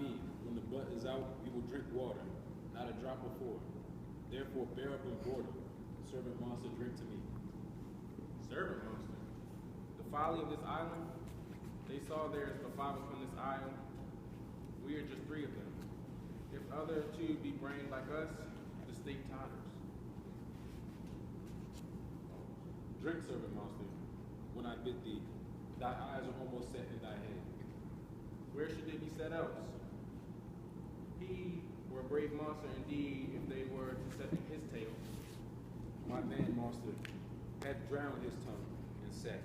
me. When the butt is out, we will drink water, not a drop before. Therefore, bear up and boredom. Servant monster, drink to me. Servant monster. The folly of this island. They saw there is but five upon this isle. We are just three of them. If other two be brained like us, the state totters. Drink, servant monster, when I bid thee. Thy eyes are almost set in thy head. Where should they be set else? He were a brave monster indeed if they were to set in his tail. My man monster had drowned his tongue and said,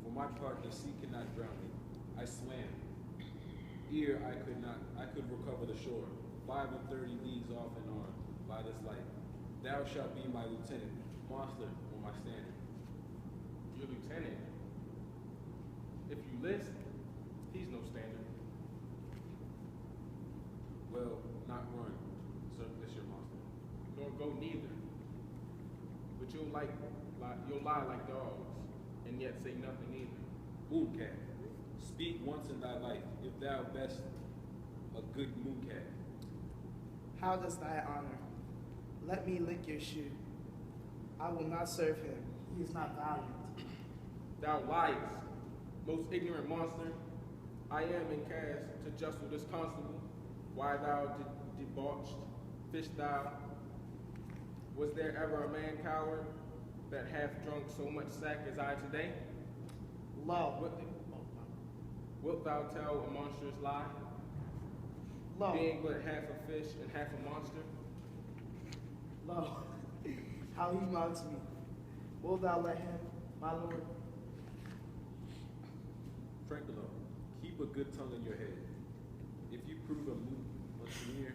for my part, the sea cannot drown me. I swam. Ere I could recover the shore, 35 leagues off and on by this light. Thou shalt be my lieutenant, monster on my standard. Your lieutenant? If you list, he's no standard. Well, not run, sir, this your monster. Nor go neither. But you'll lie like dogs, and yet say nothing either. Mooncat, speak once in thy life, if thou best a good mooncat. How does thy honor? Let me lick your shoe. I will not serve him. He is not valiant. Thou liest, most ignorant monster. I am in cast to justle this constable. Why thou debauched, fish thou? Was there ever a man coward that hath drunk so much sack as I today? Lo. Wilt thou tell a monstrous lie? Lo. Being but half a fish and half a monster? Lo. How he mocks me. Wilt thou let him, my lord? Tranquilo, keep a good tongue in your head. If you prove a mutineer,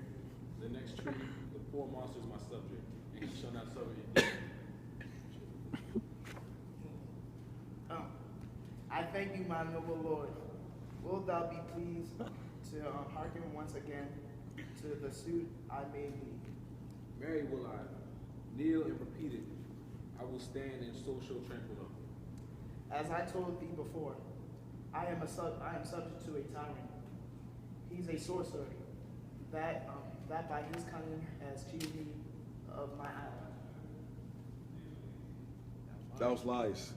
the next tree, the poor monster is my subject, and he shall not suffer indeed. I thank you, my noble lord. Wilt thou be pleased to hearken once again to the suit I made thee? Marry will I, kneel and repeat it. I will stand and so show tranquilo. As I told thee before, I am subject to a tyrant. He's a sorcerer that by his cunning has cheated me of my island. Thou lies.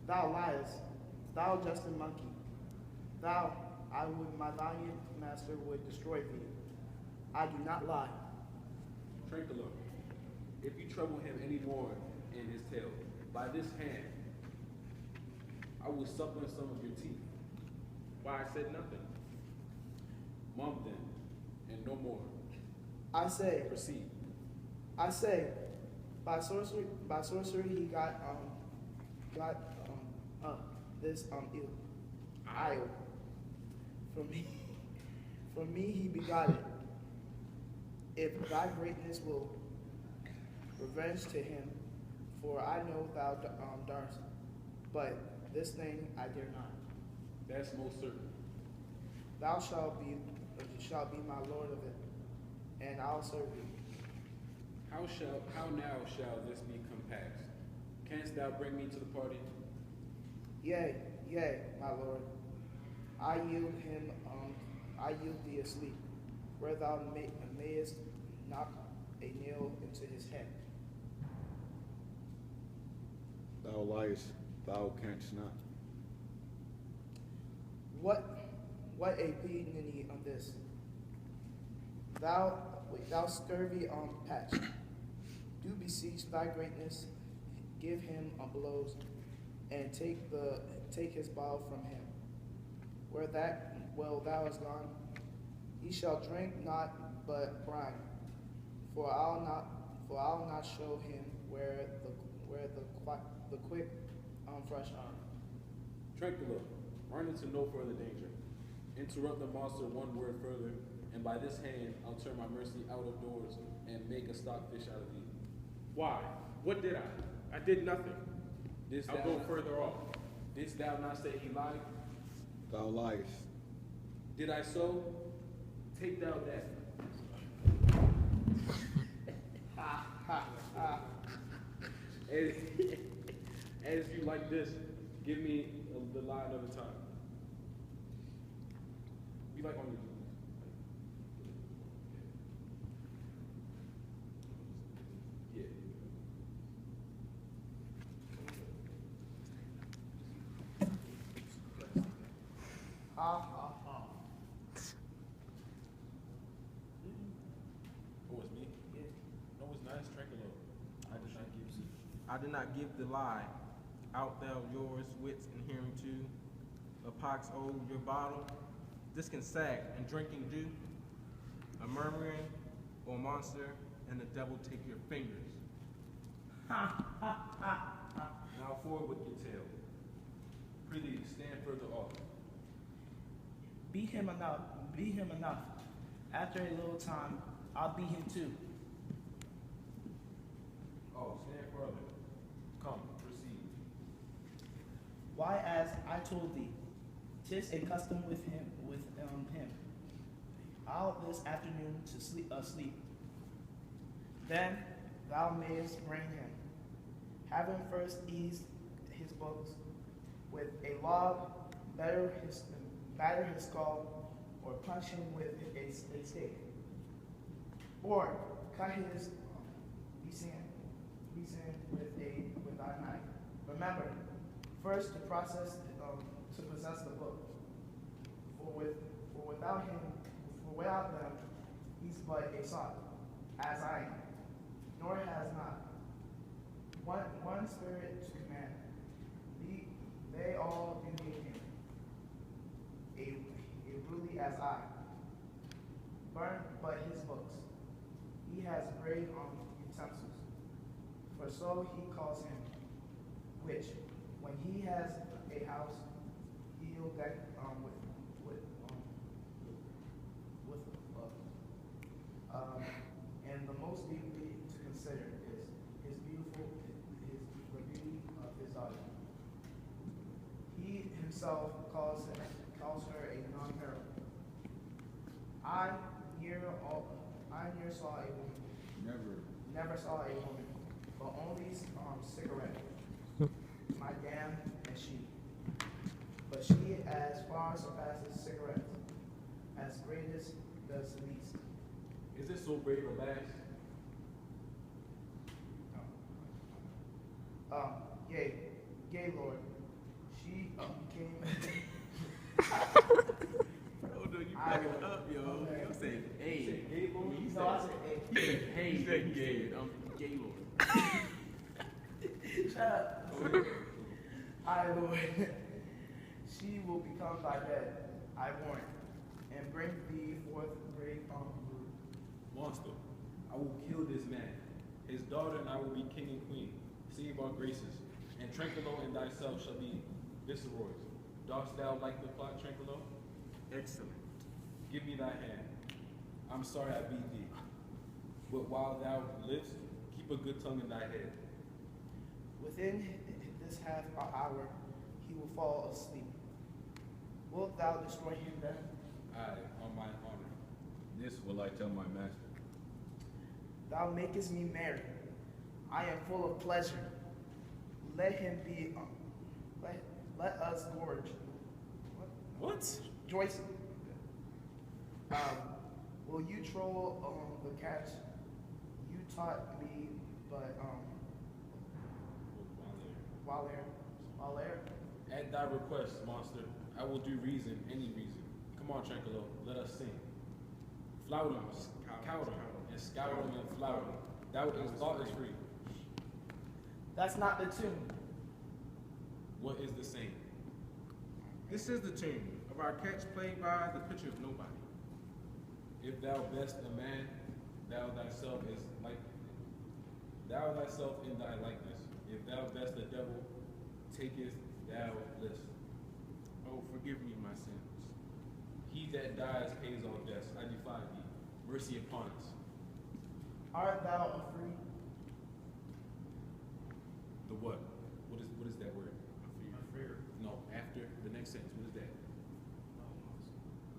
Thou liest, thou just a monkey. Thou, my valiant master would destroy thee. I do not lie. Tranquilo, if you trouble him any more in his tail, by this hand, I will suck on some of your teeth. Why I said nothing. Mum then, and no more. I say, Proceed. by sorcery he got this isle. From me he begot it. If thy greatness will revenge to him, for I know thou darst, but this thing I dare not. That's most certain. Thou shalt be my lord of it, and I'll serve thee. How now shall this be compassed? Canst thou bring me to the party? Yea, my lord. I yield thee asleep, where thou mayest knock a nail into his head. Thou liest, thou canst not. What a ignominy on this. Thou scurvy patch. Do beseech thy greatness, give him blows, and take his bow from him. Where thou is gone, he shall drink not but brine. For I'll not show him where the quick fresh are. Tranquilo, run into no further danger. Interrupt the monster one word further, and by this hand I'll turn my mercy out of doors and make a stockfish out of thee. Why? What did I? I did nothing. I'll go further off. Didst thou not say he lied? Thou liest. Did I so? Take thou that. As you like this, give me the lie another time. You like on your yeah. Ha ha ha. Oh, it's me? Yeah. No, it's not. It's Tranquilo. I did not give you. I did not give the lie. Out thou yours, wits and hearing too. A pox old your bottle, disconsack and drinking dew. A murmuring or monster, and the devil take your fingers. Now forward with your tail. Prithee, stand further off. Beat him enough. Beat him enough. After a little time, I'll beat him too. Oh, stand further. Come, proceed. Why, as I told thee, 'tis a custom with him. Out this afternoon to sleep asleep. Then thou mayest bring him, having first eased his books with a log, batter his skull, or punch him with a stake, or cut his weasand with thy knife. Remember, first to process to possess the book, for without them, he's but a sot, as I am, nor has not one spirit to command. They all do hate him, a brutally as I. Burn but his books. He has grave utensils, for so he calls him, which, when he has a house, he'll deck and the most deeply to consider is the beauty of his daughter. He himself calls her a non-parable. I near saw a woman. Never saw a woman, but only cigarette. Madame and she. But she as far surpasses cigarettes, as greatest does the least. Is it so brave a lass? Yea, Lord. She came. Oh no, you fucking up, yo. You say, hey. You said gay lord? No, I said You said, hey, you said gay. Gay lord. Shut up. I, Lord. She will become thy bed, I warrant, and bring thee forth great brood. Monster, I will kill this man, his daughter, and I will be king and queen. Save our graces, and Tranquilo and thyself shall be viceroys. Dost thou like the plot, Tranquilo? Excellent. Give me thy hand. I'm sorry I beat thee, but while thou livest, keep a good tongue in thy head. Within this half hour, he will fall asleep. Wilt thou destroy him then? Aye, on my honor. This will I tell my master. Thou makest me merry. I am full of pleasure. Let him be. Let us gorge. What? Joyce. Will you troll the catch? You taught me, but Waller. At thy request, monster, I will do reason, any reason. Come on, Tranquilo, let us sing. Flout him, cout him, and scout him and flout him. Thought is free. That's not the tune. What is the same? This is the tune of our catch played by the picture of nobody. If thou best a man, thou thyself in thy likeness. If thou best the devil, takest thou bliss. Oh, forgive me my sins. He that dies pays all debts. I defy thee. Mercy upon us. Art thou afraid? The what? What is that word? Afraid. No, after the next sentence. What is that?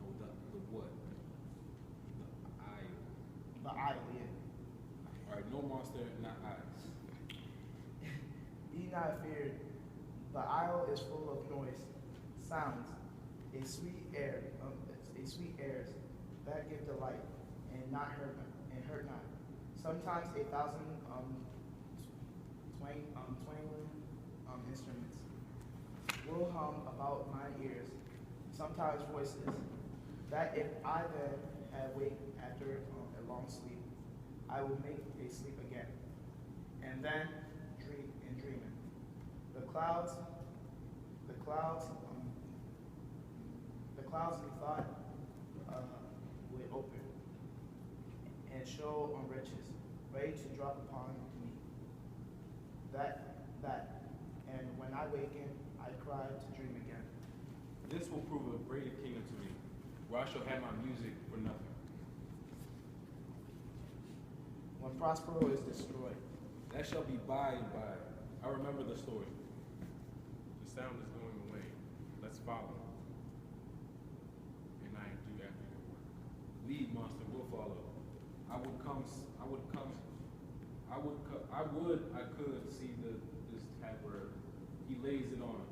No, the what? The I. The idol, yeah. Alright, no monster, not I. Be not feared. The isle is full of noise, sounds, a sweet air, a sweet airs that give delight and hurt not. Sometimes 1,000 twangling instruments will hum about my ears. Sometimes voices that if I then had waked after a long sleep, I will make a sleep again, and then dreaming. The clouds methought would open and show on riches, ready to drop upon me. And when I waken, I cry to dream again. This will prove a greater kingdom to me, where I shall have my music for nothing. When Prospero is destroyed, That shall be by and by. I remember the story. The sound is going away. Let's follow. And I do after your work. Lead, monster, will follow. I could see this tab where he lays it on.